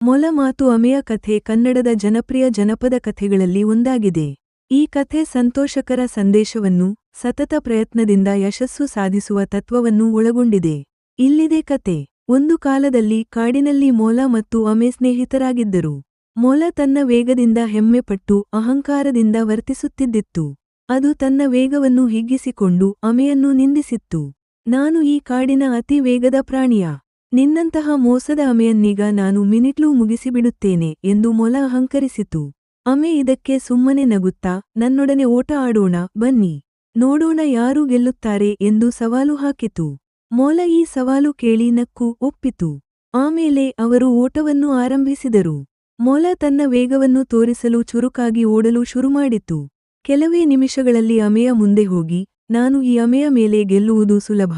ಮೊಲ ಮಾತು ಅಮೆಯ ಕಥೆ ಕನ್ನಡದ ಜನಪ್ರಿಯ ಜನಪದ ಕಥೆಗಳಲ್ಲಿ ಒಂದಾಗಿದೆ. ಈ ಕಥೆ ಸಂತೋಷಕರ ಸಂದೇಶವನ್ನು, ಸತತ ಪ್ರಯತ್ನದಿಂದ ಯಶಸ್ಸು ಸಾಧಿಸುವ ತತ್ವವನ್ನು ಒಳಗೊಂಡಿದೆ. ಇಲ್ಲಿದೆ ಕತೆ. ಒಂದು ಕಾಲದಲ್ಲಿ ಕಾಡಿನಲ್ಲಿ ಮೊಲ ಮತ್ತು ಆಮೆ ಸ್ನೇಹಿತರಾಗಿದ್ದರು. ಮೊಲ ತನ್ನ ವೇಗದಿಂದ ಹೆಮ್ಮೆಪಟ್ಟು ಅಹಂಕಾರದಿಂದ ವರ್ತಿಸುತ್ತಿದ್ದಿತ್ತು. ಅದು ತನ್ನ ವೇಗವನ್ನು ಹಿಗ್ಗಿಸಿಕೊಂಡು ಆಮೆಯನ್ನು ನಿಂದಿಸಿತ್ತು. ನಾನು ಈ ಕಾಡಿನ ಅತಿ ವೇಗದ ಪ್ರಾಣಿಯ. ನಿನ್ನಂತಹ ಮೋಸದ ಆಮೆಯನ್ನೀಗ ನಾನು ಮಿನಿಟ್ಲೂ ಮುಗಿಸಿಬಿಡುತ್ತೇನೆ ಎಂದು ಮೊಲ ಅಹಂಕರಿಸಿತು. ಆಮೆ ಇದಕ್ಕೆ ಸುಮ್ಮನೆ ನಗುತ್ತಾ, ನನ್ನೊಡನೆ ಓಟ ಆಡೋಣ ಬನ್ನಿ. ನೋಡೋಣ ಯಾರು ಗೆಲ್ಲುತ್ತಾರೆ ಎಂದು ಸವಾಲು ಹಾಕಿತು. ಮೊಲ ಈ ಸವಾಲು ಕೇಳಿ ನಕ್ಕು ಒಪ್ಪಿತು. ಆಮೇಲೆ ಅವರು ಓಟವನ್ನು ಆರಂಭಿಸಿದರು. ಮೊಲ ತನ್ನ ವೇಗವನ್ನು ತೋರಿಸಲು ಚುರುಕಾಗಿ ಓಡಲು ಶುರುಮಾಡಿತು. ಕೆಲವೇ ನಿಮಿಷಗಳಲ್ಲಿ ಆಮೆಯ ಮುಂದೆ ಹೋಗಿ, ನಾನು ಈ ಆಮೆಯ ಮೇಲೆ ಗೆಲ್ಲುವುದು ಸುಲಭ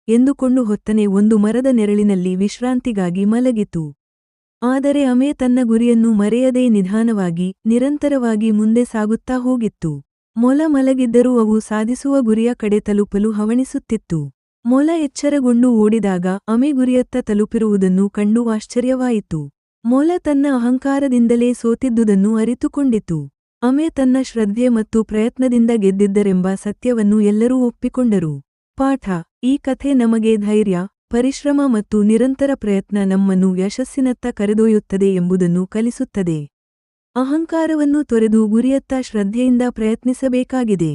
ಎಂದುಕೊಂಡು ಹೊತ್ತನೆ ಒಂದು ಮರದ ನೆರಳಿನಲ್ಲಿ ವಿಶ್ರಾಂತಿಗಾಗಿ ಮಲಗಿತು. ಆದರೆ ಆಮೆ ತನ್ನ ಗುರಿಯನ್ನು ಮರೆಯದೇ ನಿಧಾನವಾಗಿ, ನಿರಂತರವಾಗಿ ಮುಂದೆ ಸಾಗುತ್ತಾ ಹೋಗಿತ್ತು. ಮೊಲ ಮಲಗಿದ್ದರೂ ಅವು ಸಾಧಿಸುವ ಗುರಿಯ ಕಡೆ ತಲುಪಲು ಹವಣಿಸುತ್ತಿತ್ತು. ಮೊಲ ಎಚ್ಚರಗೊಂಡು ಓಡಿದಾಗ ಆಮೆ ಗುರಿಯತ್ತ ತಲುಪಿರುವುದನ್ನು ಕಂಡು ಆಶ್ಚರ್ಯವಾಯಿತು. ಮೊಲ ತನ್ನ ಅಹಂಕಾರದಿಂದಲೇ ಸೋತಿದ್ದುದನ್ನು ಅರಿತುಕೊಂಡಿತು. ಆಮೆ ತನ್ನ ಶ್ರದ್ಧೆ ಮತ್ತು ಪ್ರಯತ್ನದಿಂದ ಗೆದ್ದಿದ್ದರೆಂಬ ಸತ್ಯವನ್ನು ಎಲ್ಲರೂ ಒಪ್ಪಿಕೊಂಡರು. ಪಾಠ: ಈ ಕಥೆ ನಮಗೆ ಧೈರ್ಯ, ಪರಿಶ್ರಮ ಮತ್ತು ನಿರಂತರ ಪ್ರಯತ್ನ ನಮ್ಮನ್ನು ಯಶಸ್ಸಿನತ್ತ ಕರೆದೊಯ್ಯುತ್ತದೆ ಎಂಬುದನ್ನು ಕಲಿಸುತ್ತದೆ. ಅಹಂಕಾರವನ್ನು ತೊರೆದು ಗುರಿಯತ್ತ ಶ್ರದ್ಧೆಯಿಂದ ಪ್ರಯತ್ನಿಸಬೇಕಾಗಿದೆ.